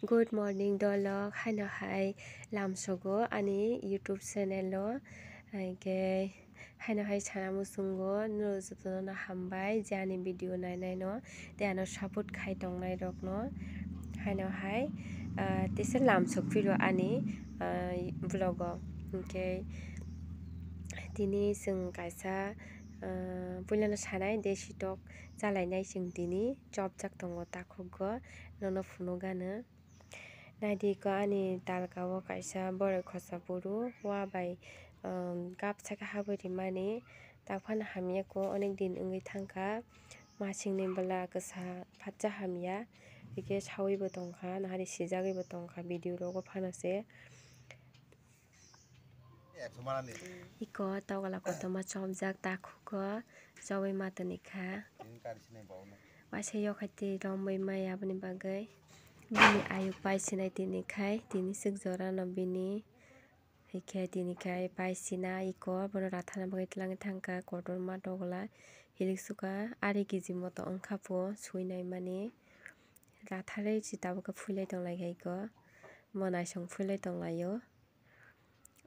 Good morning dolog haino hai lamsogo ani YouTube channel lo ke haino hai sana musungo nurujupno na hambai jani video nainai no te ano support khai tongnai rok no haino hai tese lamsok piro ani vlogo ke tini जों kaisa puilano sanai deshi tok chalainai जों tini chopjak tongo takhukgo nono phuno gano naidi ko ani talgao kaisa boroi khosapuru wabai gapsaka haboi rimani takphano hamya ko onek din wngwi thangkha masingni bwla kwsa fatsa hamya hwnkhe sawi bo tongkha nahari sijagwi bo tongkha video rogo phano se iko togala kotoma chopjak takhuko chawai matani kha waisa yokhai rombai maya aboni bagwi bini ayuk paisinai tini khai tini sikjora no bini hwnkhe tini khai paisina iko bono rathana bagwi twlangwi thangkha kotorma togla hiliksuka 2 kg moto wngkha po suinai mani ratharwi tabuk phuilai tonglai iko monaisong phuilai tonglaio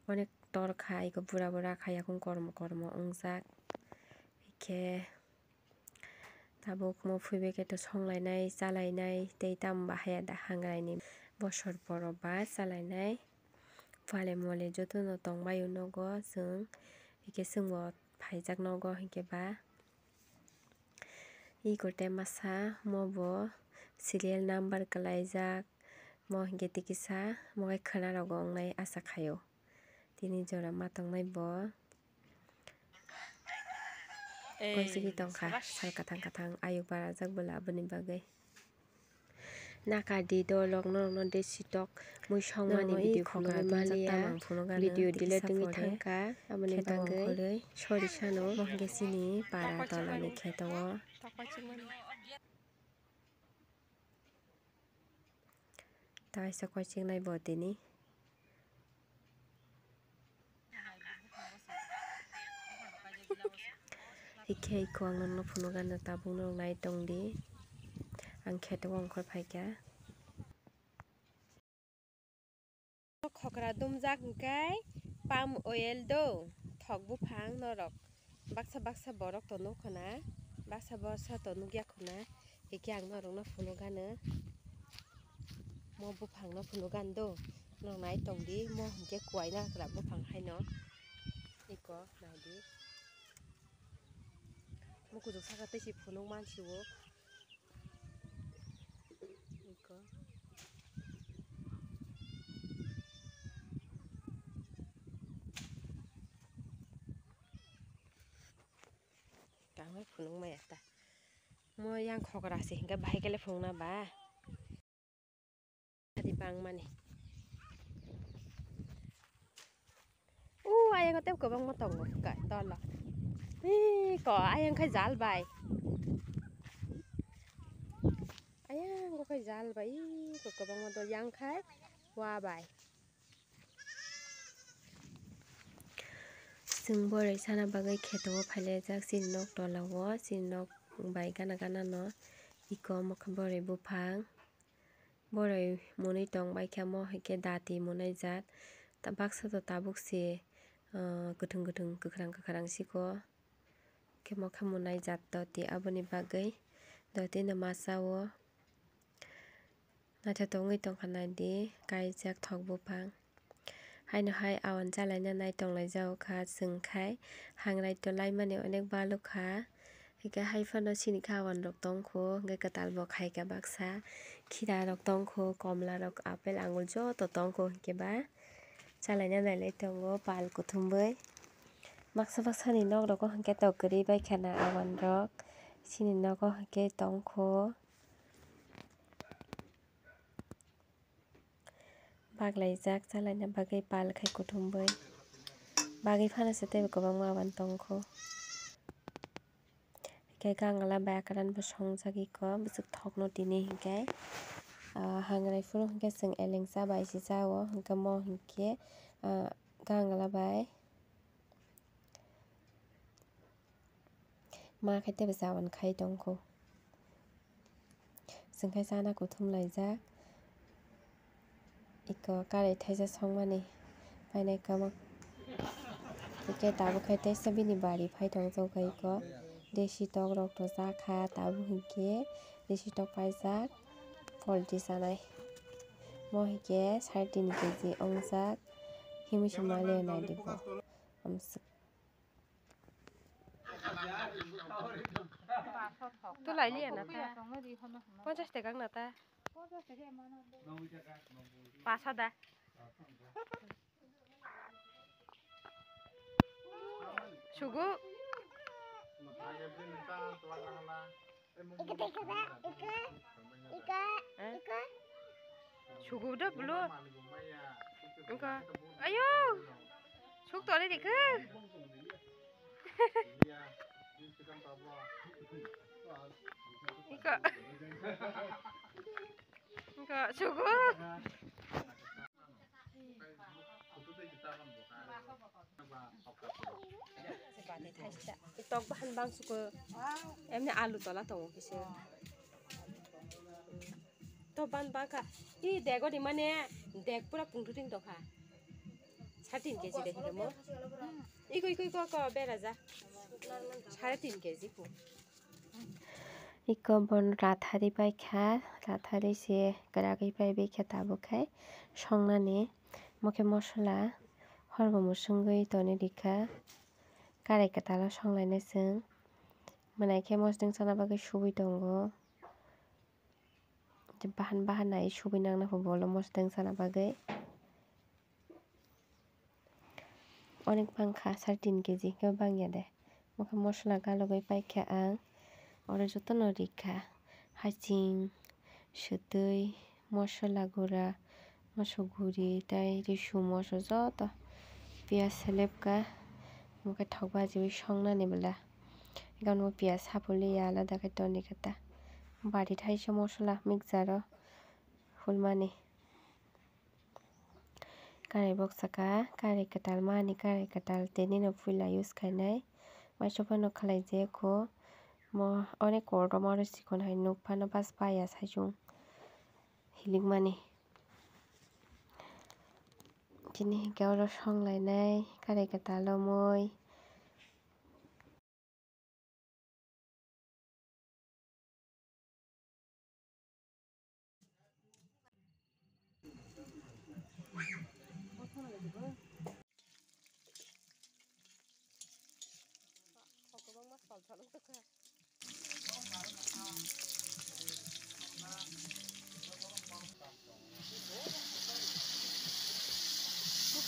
onek torkha iko bura bura khayakung kormo kormo wngjak hwnkhe tabuk mo phuibai khe songlainai chalainai tei tamo bahaya hangraini bosor boro ba chalainai pale mole jotono tongbai nogo chwng hwnkhe chwngbo phaijak nogo hwnkhe ba ikote masa mobo serial number kwlaijak mo hwnkhe tikisa mogai khwna rogo wngnai asa khaio tini jora ma tongnai bo koisigi tongkha sal kathang kathang ayuk barajak bwla aboni bagwi nakadi dolog norok no deshi tok mui songmani video phunukgwi malia video delete wngwi thangkha aboni bagwi sorry sano mo hwnkhe chini para tolani kheto o taisa koiching bo tini hwnkhe iko ang no phunuga no tabuk norok nai tongdi ang kheto o ongkhor phaikha khokra dumjak hwnkhe palm oil do thok buphang norok baksa baksa borok tonukho na baksa baksa tonukyakhuna na hwnkhe ang norok no phunukgano mo buphang no phunukgano do norok nai tongdi mo hwnkhe kuaina kwrak buphang haino iko naidi mukujuk saka tei phunuk mansi o iko tangwai phunuk maya ta mo yang khokra se hingke bahai kele phunukna ba adi bangmani ayang tei kwbangma tongo dolog ko ayang khai jal bai ayang ko khai jal bai ko kwbangma dol yang khai wabai जों बोरै sana bagwi kheto o phailaijak chini nok tola o chini nok bai gana gana no iko mokhe borai buphang borai munui tongbai khe mo hwnkhe dati munaijak baksa to tabuk se kwthung kwthung kwkhwrang kwkhwrang siko khe mokhe munaijak doti aboni bagwi doti no masa o naithotok wngwi tongkha naidi kaijak thok buphang haino hai awan chalaina nai tonglaijak kha chwngkhai hangrai to laimani onek balukha hwnkhe haifano chini kha awan rok tongkho hwnkhe kwtal bo khaikha baksa khira rok tongkho komla rok apple angul joto tongkho hwnkhe ba chalaina nailai tongo pal kuthumbai baksa baksa ni nok rogo hwnkhe togkwrwi baikha na awan rok chini nogo hwnkhe tongkho baglaijak chalaina bagwi pal khai kuthumbai bagwi phanase tei kwbangma awan tongkho hwnkhe gangla bai akran bo songjak iko bwswk thok no tini hwnkhe hangrai furu hwnkhe chwng elengsa bai sijao hwnkhe mo hwnkhe gangla bai ma khai teibo jawan khai tongkho chwngkhai chana kuthum laijak iko karai thaisa songmani painai kamak hingke tabuk khai tesa bini bari phai tongjago iko desi tok rok to jakha tabuk hingke desi tok paijak poultry chanai mo hingke 3.5 kg ongjak himoi maliya naidi bo amsuk tu laili na ta 50 টাকা না ta 50 টাকা মানে 90 টাকা 5 দা সুগু সুগু dah belum engka ayo suk tu ada dikhe engka engka sugu tok bahan bang suku emne alu tola tongo kise to ban baka I dego di mane deg pura pungtuting to kha 3.5 kg dekhe mo iko ko beraja 3.5 kg pu iko bon rathari paikha rathari se karagi pai bekha tabu khai songnani moke mosla horbo musungui toni dikha karai katalo songlainai sing manai khe mosding chana bagui subui tongo bahan nai subui nangna po bolo mosding chana bagui onek bangkha 3.5 kg ke bangya de moke mosla galogui paikha ang oro jotono rikha haching sutui mosla gura moso guri tai risu moso joto pias selepka moke thok bajibi songnani bwla gano pias hapuli alada khai toni kata bari thaisa mosla mixer o hulmani karai boksaka karai katal mani karai katal teni no puila use khainai maisopano khalai je ko mo onek korto moro sikon hai nuk phano pas paya saijung hilikmani kini hingke oro songlainai karai katalo moi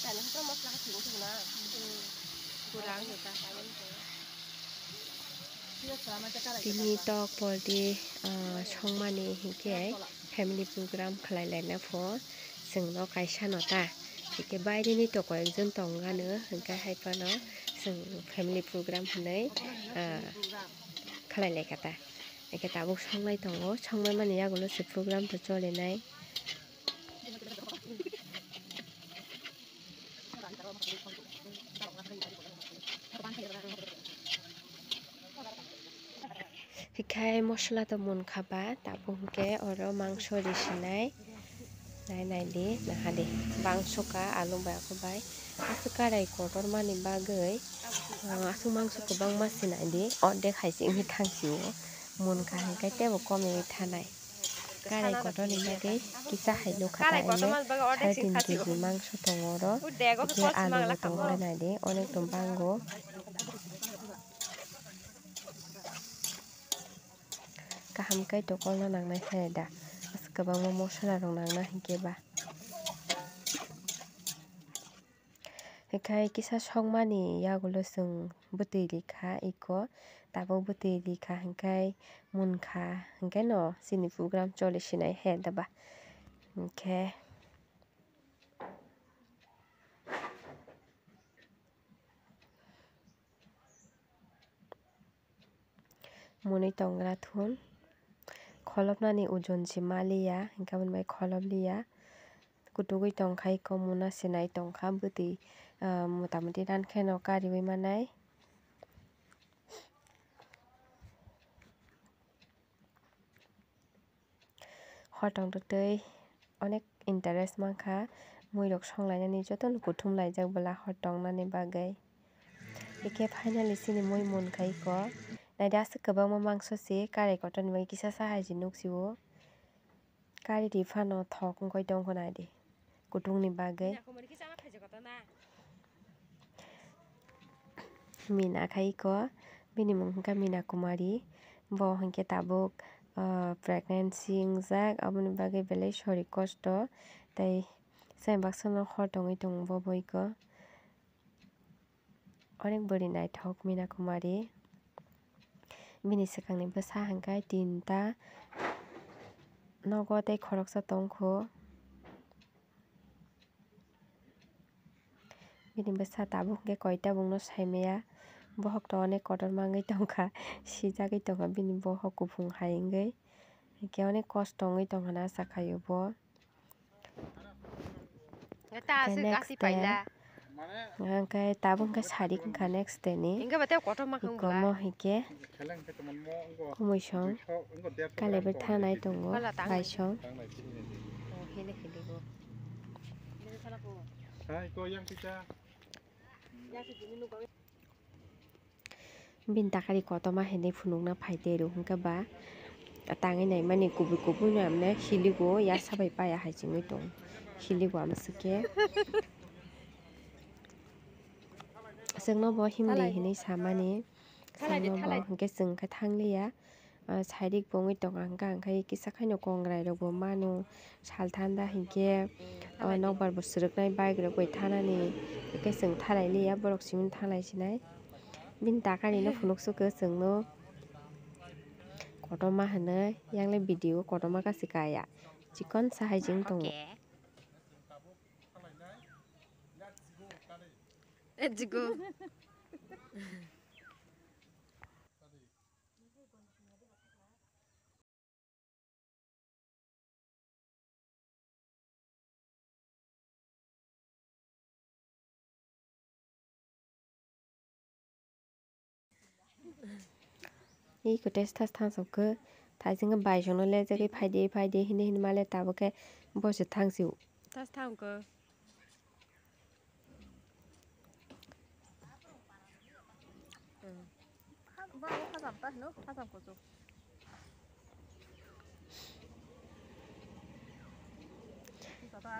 Tani hapa mosla kating na kurang kita tini tok poldi songmani hingke family program khalai laina pho singno kaisa no ta hingke baire ni to koekjon tongano hingke haipano sing family program hinai khalai laika ta hingke tabuk songlai tongo songmai mani yagulo se program to cholinai hikai mosla to mun khaba tabu hingke oro mangso risinai nai di nahadi bangso ka alu bai ko bai asu karai kotor mani bagui asu mangso ko bang masinai di odde khaisi mi thangsiu mun kha hingke tebo komi thanai karai kotor ni bagui kisa hailo khata ene 3.5 kg mangso tongoro ke alu tongo nai di onek tom bango kaham kai tokol na nangnai sai da kabangma mosla rok nangna hingke ba hikai kisa songmani yagulo sing bwtui rikha iko tabuk bwtui rikha hingkai munkha hingke no chini program choli sinai he daba hingke muni tongra thun kholopnani ojon si maliya hingke bai kholopliya kutugui tongkhai ko muna sinai tongkha bwtui motamuti rankhe no kariui manai hotong totoi अनेक interest मानखा मुइरok songlainani jotono kuthum laijak bwla hor tongnani bagwi ike finally chini mui munkha iko naide aswk kwbangma mangso si kari kotor ni bagui kisa sahaiji nukchio kari ri phano thok ongkoi tongkha naide kuthungni bagwi Meena khai iko bini mung hwnkha Meena Kumari bo hinkhe tabuk pregnancy ongjak aboni bagui belai shori kosto tei chayni baksa no hor tongwi tongo bo iko onek bwrwi naithok Meena Kumari bini swkangni bwsa hwnkhe tinta nogo tei khoroksa tongkho bini bwsa tabuk hwnkhe koita bungno saimaya bohok to onek kotorma wngwi tongkha sijagwi tongkha bini bohok kuphung hai wngwi hinkhe onek kosto wngwi tongkha na achukhaio bo next day hwnkhe tabuk hwnkhe sari wngkha next day ni iko mo hinkhe kumuisong kalaibari thanai tongo baisong bini takari kotorma hinui phunukna phaitei rwo hwnkhe ba tangwi naimani kubui kubui no amne hiligo yasa bai paya hai chingwi tongo hiligo amsukhe chwngno bo himli hinui samani chwngno bo hinkhe chwng khe thangliya sairik bo wngwi tongo hwnkhe kisa khaino kongrai rok bo mano salthanda hinkhe nokbar bo swrwknai bike rok bai thanani hinkhe chwng thalailiya borok siming thanglaisinai bini takari no phunuksuko chwngno kotorma hinui yangle video kotorma kachikaya chikon sahaiji wngtongo Let's go. Iko testas thangsokhe thaijingkhe baisong no lejagwi phaide hinui male tabukhe boso thangchio tas thangkhe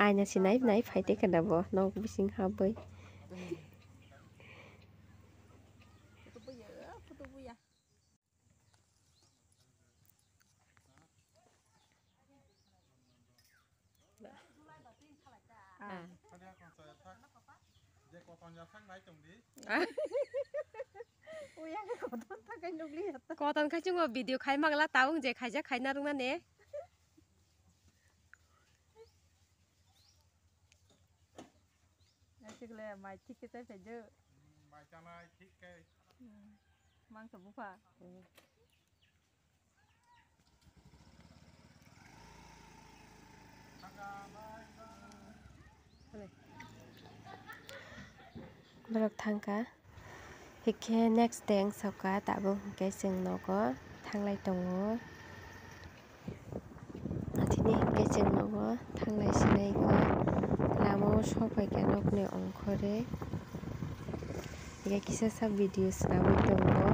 aina si nai phaitei kana bo nog bising habwi Koton khaichungo video khai mangla taung je khaija khaina rungna ne Sikle mai thik ke chai phaijo mai chanai thik ke mang sa bufa borok thangka hikkhe next day wngsoka tabuk hinkhe chwng nogo thanglai tongo tini hinkhe chwng nogo thanglai sinai iko lama o sopaikha nokni ongkhore hinkhe kisasa video swnamwi tongo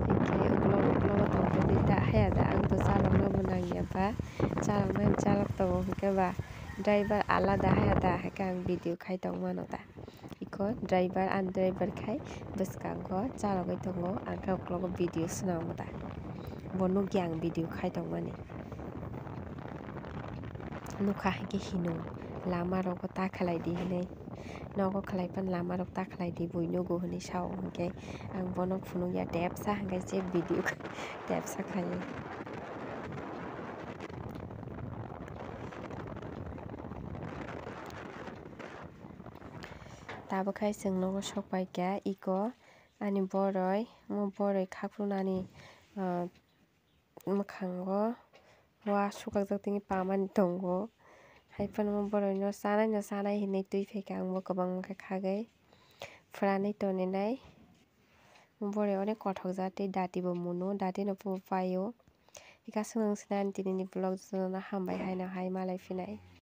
hinkhe uklogo tongtoni hayada angto chalokna bo nangya ba chaloknani chalok tongo hinkhe ba driver alada hayada haikhe ang video khai tongmano ta iko driver ani driver khai bwskango chalogwi tongo angkhe uklogo video swnamo ta bo nukya ang video khai tongmani nukha hinkhe hinung lama rogo ta khlai di hinui nogo khlaiphan lama rok ta khlai di buinugo hinui sao hinkhe ang bono phunukya debsa hinkhe je video debsa khlaiui tabo khai chwng nogo sokpaikha iko ani boroi mo boroi khakfrunani mwkhango wasukjakjak tini pamani tongo haifano mo boroi no chanai hinui tui phaikha ang bo kwbangma khe khagwi phwranui toninai mo boroi onek kothokjak tei dati bo muno dati no bo paio hika chwng sinani tini ni vlog jotono no hambai haino hai malai phinai.